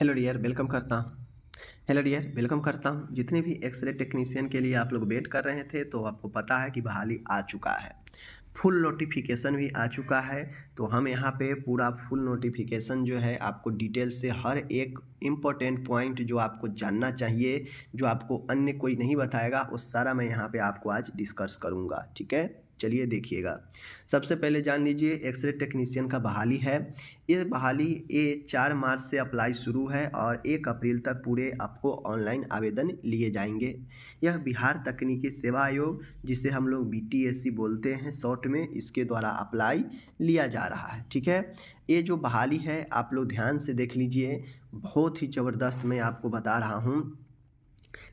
Hello dear welcome करता हूँ। जितने भी एक्सरे टेक्नीशियन के लिए आप लोग वेट कर रहे थे तो आपको पता है कि बहाली आ चुका है। फुल नोटिफिकेशन भी आ चुका है। तो हम यहाँ पे पूरा फुल नोटिफिकेशन जो है आपको डिटेल से हर एक इम्पोर्टेंट पॉइंट जो आपको जानना चाहिए, जो आपको अन्य कोई नहीं बताएगा, उस सारा मैं यहाँ पे आपको आज डिस्कस करूँगा। ठीक है, चलिए देखिएगा। सबसे पहले जान लीजिए एक्सरे टेक्नीशियन का बहाली है। ये बहाली 4 मार्च से अप्लाई शुरू है और 1 अप्रैल तक पूरे आपको ऑनलाइन आवेदन लिए जाएंगे। यह बिहार तकनीकी सेवा आयोग, जिसे हम लोग BTSC बोलते हैं शॉर्ट में, इसके द्वारा अप्लाई लिया जा रहा है। ठीक है, ये जो बहाली है आप लोग ध्यान से देख लीजिए, बहुत ही ज़बरदस्त मैं आपको बता रहा हूँ।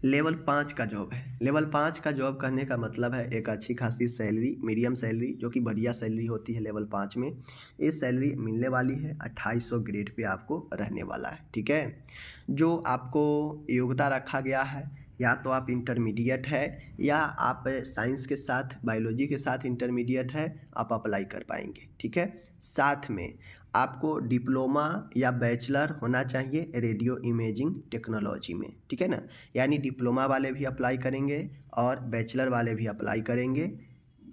लेवल 5 का जॉब है। लेवल 5 का जॉब कहने का मतलब है एक अच्छी खासी सैलरी, मीडियम सैलरी, जो कि बढ़िया सैलरी होती है लेवल 5 में। ये सैलरी मिलने वाली है 2800 ग्रेड पे आपको रहने वाला है। ठीक है, जो आपको योग्यता रखा गया है, या तो आप इंटरमीडिएट है या आप साइंस के साथ बायोलॉजी के साथ इंटरमीडिएट है, आप अप्लाई कर पाएंगे। ठीक है, साथ में आपको डिप्लोमा या बैचलर होना चाहिए रेडियो इमेजिंग टेक्नोलॉजी में। ठीक है ना, यानी डिप्लोमा वाले भी अप्लाई करेंगे और बैचलर वाले भी अप्लाई करेंगे।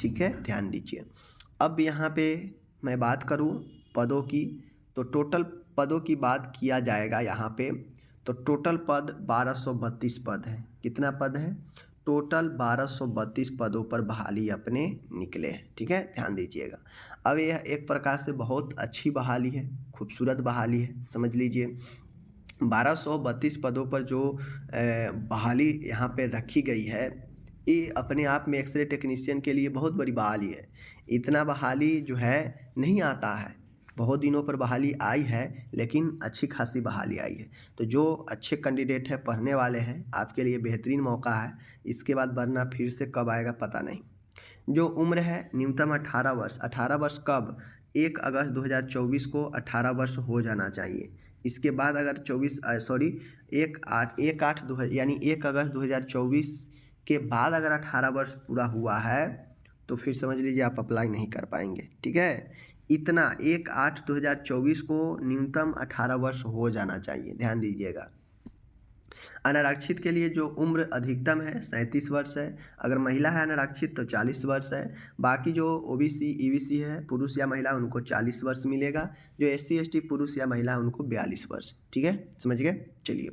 ठीक है, ध्यान दीजिए। अब यहाँ पे मैं बात करूँ पदों की, तो टोटल पदों की बात किया जाएगा यहाँ पे, तो टोटल पद 1232 पद है। कितना पद है? टोटल 1232 पदों पर बहाली अपने निकले हैं। ठीक है, ध्यान दीजिएगा। अब यह एक प्रकार से बहुत अच्छी बहाली है, खूबसूरत बहाली है, समझ लीजिए। 1232 पदों पर जो बहाली यहाँ पे रखी गई है, ये अपने आप में एक्सरे टेक्नीशियन के लिए बहुत बड़ी बहाली है। इतना बहाली जो है नहीं आता है, बहुत दिनों पर बहाली आई है, लेकिन अच्छी खासी बहाली आई है। तो जो अच्छे कैंडिडेट हैं, पढ़ने वाले हैं, आपके लिए बेहतरीन मौका है। इसके बाद वरना फिर से कब आएगा पता नहीं। जो उम्र है न्यूनतम 18 वर्ष। 18 वर्ष कब? 1 अगस्त 2024 को 18 वर्ष हो जाना चाहिए। इसके बाद अगर 1 अगस्त 2024 के बाद अगर 18 वर्ष पूरा हुआ है तो फिर समझ लीजिए आप अप्लाई नहीं कर पाएंगे। ठीक है, इतना 1/8/2024 को न्यूनतम 18 वर्ष हो जाना चाहिए, ध्यान दीजिएगा। अनारक्षित के लिए जो उम्र अधिकतम है 37 वर्ष है। अगर महिला है अनारक्षित तो 40 वर्ष है। बाकी जो OBC EBC है, पुरुष या महिला, उनको 40 वर्ष मिलेगा। जो SC ST पुरुष या महिला, उनको 42 वर्ष। ठीक है, समझ गए। चलिए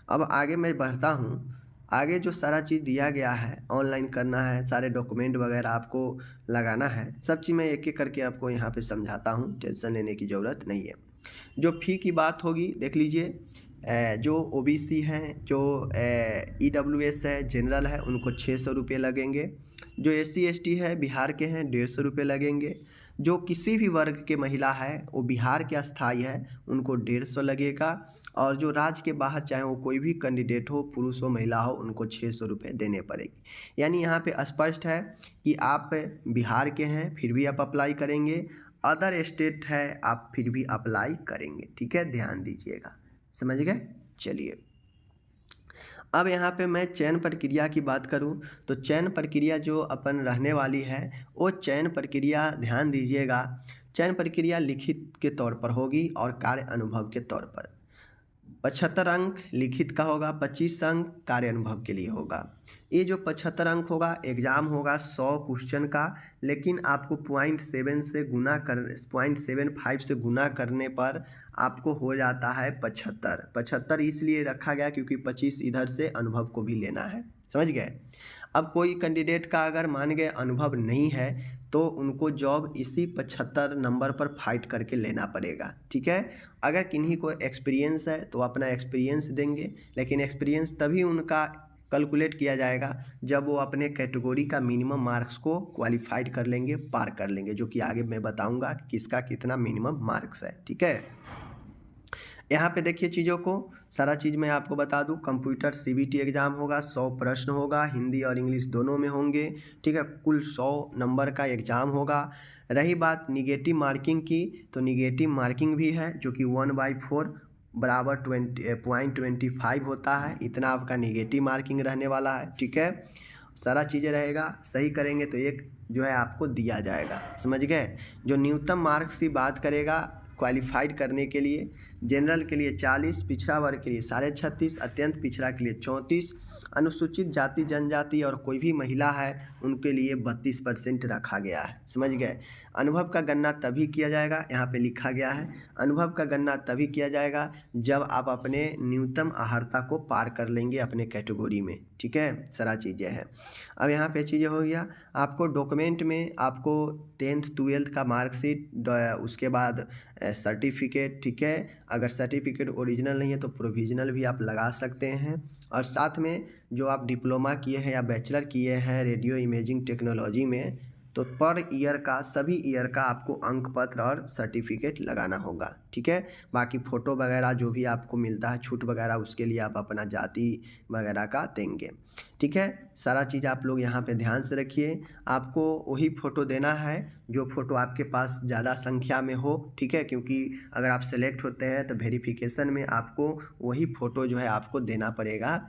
अब आगे मैं बढ़ता हूँ। आगे जो सारा चीज़ दिया गया है, ऑनलाइन करना है, सारे डॉक्यूमेंट वगैरह आपको लगाना है, सब चीज़ मैं एक एक करके आपको यहाँ पे समझाता हूँ, टेंशन लेने की ज़रूरत नहीं है। जो फ़ी की बात होगी देख लीजिए, जो OBC हैं, जो EWS है, जनरल है, उनको 600 रुपये लगेंगे। जो SC ST है, बिहार के हैं, 150 रुपये लगेंगे। जो किसी भी वर्ग के महिला है, वो बिहार के अस्थाई है, उनको 150 लगेगा। और जो राज्य के बाहर, चाहे वो कोई भी कैंडिडेट हो, पुरुष हो महिला हो, उनको 600 रुपये देने पड़ेगी। यानी यहाँ पे स्पष्ट है कि आप बिहार के हैं फिर भी आप अप्लाई करेंगे, अदर स्टेट है आप फिर भी अप्लाई करेंगे। ठीक है, ध्यान दीजिएगा, समझ गए। चलिए अब यहाँ पे मैं चयन प्रक्रिया की बात करूँ, तो चयन प्रक्रिया जो अपन रहने वाली है, वो चयन प्रक्रिया ध्यान दीजिएगा, चयन प्रक्रिया लिखित के तौर पर होगी और कार्य अनुभव के तौर पर। 75 अंक लिखित का होगा, 25 अंक कार्य अनुभव के लिए होगा। ये जो 75 अंक होगा, एग्ज़ाम होगा 100 क्वेश्चन का, लेकिन आपको 0.75 से गुना करने पर आपको हो जाता है 75। 75 इसलिए रखा गया क्योंकि 25 इधर से अनुभव को भी लेना है, समझ गए। अब कोई कैंडिडेट का अगर मान गए अनुभव नहीं है तो उनको जॉब इसी 75 नंबर पर फाइट करके लेना पड़ेगा। ठीक है, अगर किन्हीं को एक्सपीरियंस है तो अपना एक्सपीरियंस देंगे, लेकिन एक्सपीरियंस तभी उनका कैलकुलेट किया जाएगा जब वो अपने कैटेगरी का मिनिमम मार्क्स को क्वालिफाइड कर लेंगे, पार कर लेंगे, जो कि आगे मैं बताऊंगा कि किसका कितना मिनिमम मार्क्स है। ठीक है, यहाँ पे देखिए चीज़ों को, सारा चीज़ मैं आपको बता दूं। कंप्यूटर CBT एग्ज़ाम होगा, 100 प्रश्न होगा, हिंदी और इंग्लिश दोनों में होंगे। ठीक है, कुल 100 नंबर का एग्ज़ाम होगा। रही बात निगेटिव मार्किंग की, तो निगेटिव मार्किंग भी है, जो कि 1/4 बराबर 0.25 होता है। इतना आपका निगेटिव मार्किंग रहने वाला है। ठीक है, सारा चीज़ें रहेगा, सही करेंगे तो एक जो है आपको दिया जाएगा, समझ गए। जो न्यूनतम मार्क्स की बात करेगा क्वालिफाइड करने के लिए, जनरल के लिए 40, पिछड़ा वर्ग के लिए 36.5, अत्यंत पिछड़ा के लिए 34, अनुसूचित जाति जनजाति और कोई भी महिला है उनके लिए 32% रखा गया है। समझ गए। अनुभव का गणना तभी किया जाएगा, यहाँ पे लिखा गया है, अनुभव का गणना तभी किया जाएगा जब आप अपने न्यूनतम अर्हता को पार कर लेंगे अपने कैटेगरी में। ठीक है, सारा चीज़ें हैं। अब यहाँ पे चीज़ें हो गया, आपको डॉक्यूमेंट में आपको 10th 12th का मार्कशीट, उसके बाद सर्टिफिकेट। ठीक है, अगर सर्टिफिकेट ओरिजिनल नहीं है तो प्रोविजनल भी आप लगा सकते हैं। और साथ में जो आप डिप्लोमा किए हैं या बैचलर किए हैं रेडियो इमेजिंग टेक्नोलॉजी में, तो पर ईयर का, सभी ईयर का आपको अंक पत्र और सर्टिफिकेट लगाना होगा। ठीक है, बाकी फ़ोटो वगैरह जो भी आपको मिलता है छूट वगैरह, उसके लिए आप अपना जाति वगैरह का देंगे। ठीक है, सारा चीज़ आप लोग यहाँ पे ध्यान से रखिए। आपको वही फ़ोटो देना है जो फ़ोटो आपके पास ज़्यादा संख्या में हो। ठीक है, क्योंकि अगर आप सेलेक्ट होते हैं तो वेरिफिकेशन में आपको वही फ़ोटो जो है आपको देना पड़ेगा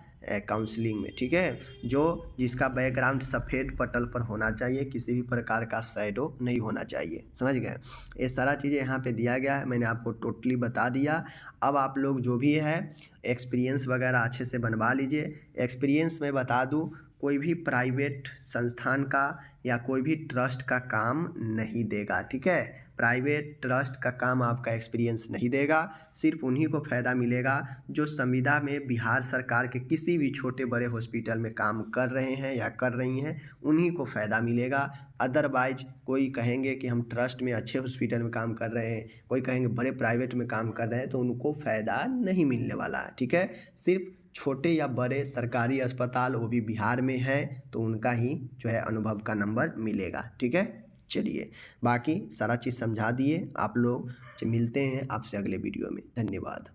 काउंसलिंग में। ठीक है, जो जिसका बैकग्राउंड सफ़ेद पटल पर होना चाहिए, किसी भी प्रकार का शैडो नहीं होना चाहिए। समझ गए। ये सारा चीज़ें यहाँ पे दिया गया है, मैंने आपको टोटली बता दिया। अब आप लोग जो भी है एक्सपीरियंस वगैरह अच्छे से बनवा लीजिए। एक्सपीरियंस में बता दूँ, कोई भी प्राइवेट संस्थान का या कोई भी ट्रस्ट का काम नहीं देगा। ठीक है, प्राइवेट ट्रस्ट का काम आपका एक्सपीरियंस नहीं देगा, सिर्फ उन्हीं को फ़ायदा मिलेगा जो संविदा में बिहार सरकार के किसी भी छोटे बड़े हॉस्पिटल में काम कर रहे हैं या कर रही हैं, उन्हीं को फ़ायदा मिलेगा। अदरवाइज कोई कहेंगे कि हम ट्रस्ट में अच्छे हॉस्पिटल में काम कर रहे हैं, कोई कहेंगे बड़े प्राइवेट में काम कर रहे हैं, तो उनको फ़ायदा नहीं मिलने वाला है। ठीक है, सिर्फ छोटे या बड़े सरकारी अस्पताल, वो भी बिहार में है, तो उनका ही जो है अनुभव का नंबर मिलेगा। ठीक है, चलिए बाकी सारा चीज़ समझा दिए। आप लोग मिलते हैं आपसे अगले वीडियो में। धन्यवाद।